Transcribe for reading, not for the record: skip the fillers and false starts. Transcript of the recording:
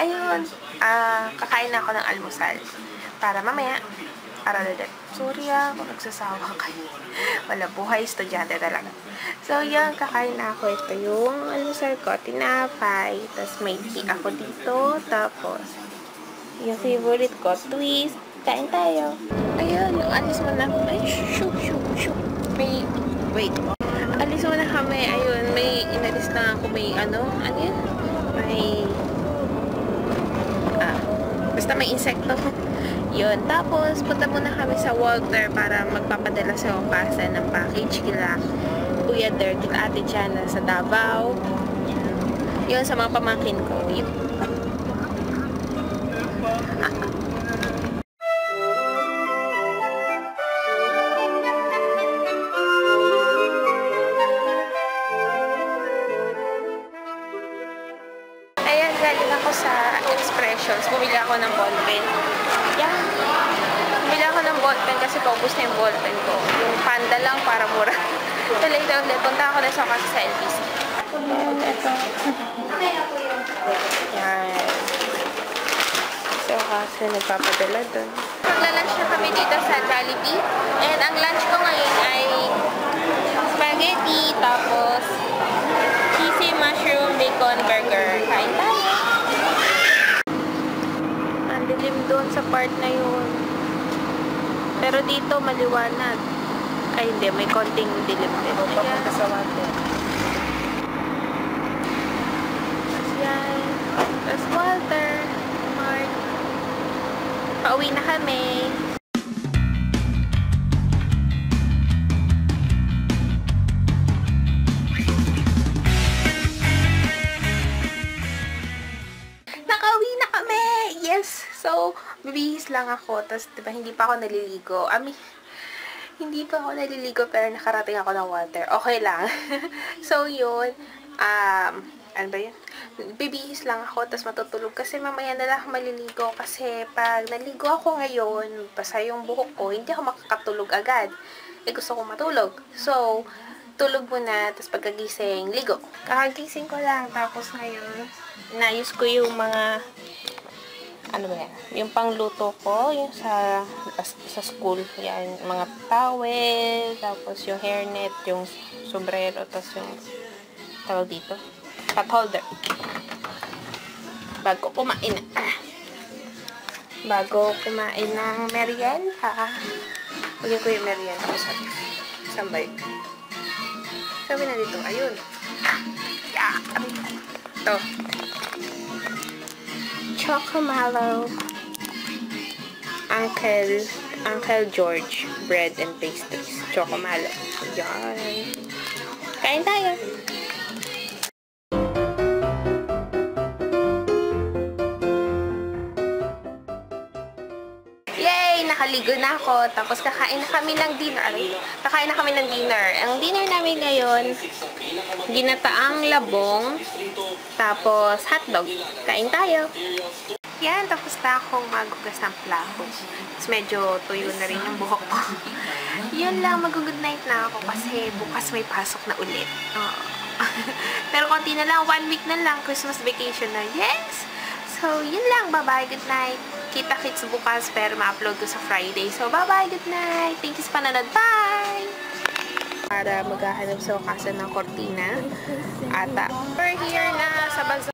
Ayun, kakain na ako ng almusal. Para mamaya, aral ulit. Sorry kung nagsasawa kayo. Wala buhay, estudyante talaga. So, yun, kakain na ako. Ito yung almusal ko, tinapay. Tapos may tea ako dito. Tapos, yung favorite ko, twist. Kain tayo. Ayun, alis mo na. Ay, shoot. May, wait. Alis mo na kami. Ayun, may inalis na ako. May ano yun? May, basta may insekto. Yun. Tapos, punta muna kami sa Walter para magpapadala sa umpasan ng package kila Kuya Der, kila Ate Jana sa Davao. Yun, sa mga pamangkin ko. Yun. Ayan, galing ako sa Expressions. Bumili ako ng ballpen. Yan. Bumili ako ng ballpen kasi paubos na yung ballpen ko. Yung Panda lang para mura. So later ulit, punta ako na sa kasi sa LBC. Ito. Yan. So kasi nagpapadala dun. Magla-lunch na kami dito sa Jollibee. And ang lunch ko ngayon ay spaghetti, tapos cheesy mushroom bacon burger. Kain tayo. Ang dilim doon sa part na yun. Pero dito maliwanag. Ay hindi, may konting dilim din. Papunta sa water. Tapos yan. Tapos Walter. Mark. Pauwi na kami. So, bibihis lang ako. Tapos, diba, hindi pa ako naliligo. Hindi pa ako naliligo, pero nakarating ako ng water. Okay lang. So, yun. Ano ba yun? Bibihis lang ako, tapos matutulog. Kasi mamaya na lang maliligo. Kasi, pag naligo ako ngayon, basta yung buhok ko, hindi ako makakatulog agad. Gusto ko matulog. So, tulog muna, tapos pagkagising, ligo. Kakagising ko lang. Tapos ngayon, inayos ko yung mga ano ba yan? Yung pangluto ko, yung sa school, yan, mga towel, tapos yung hairnet, yung sombrero, tapos yung tawag dito, pot holder. Bago kumain ng merienda. Huwagin ko yung merienda ko sa sambay. Sabi na dito, ayun. Ito. Chocomalo, Uncle George bread and pastries. Chocomalo. Yan. Kain tayo. Yay! Nakaligo na ako. Tapos kakain na kami ng dinner. Ang dinner namin ngayon, ginataang labong, tapos hotdog. Kain tayo. Yan, tapos na akong magugas ng plato. Tapos medyo tuyo na rin yung buhok ko. Yun lang, mag-good night na ako kasi bukas may pasok na ulit. Pero konti na lang, 1 week na lang, Christmas vacation na. Yes! So, yun lang. Bye-bye, good night. Kita-kits bukas pero ma-upload ko sa Friday. So, bye-bye, good night. Thank you sa panonood. Bye! Para maghahanap sa wakasan ng kortina. At we're here na sa Bazaar.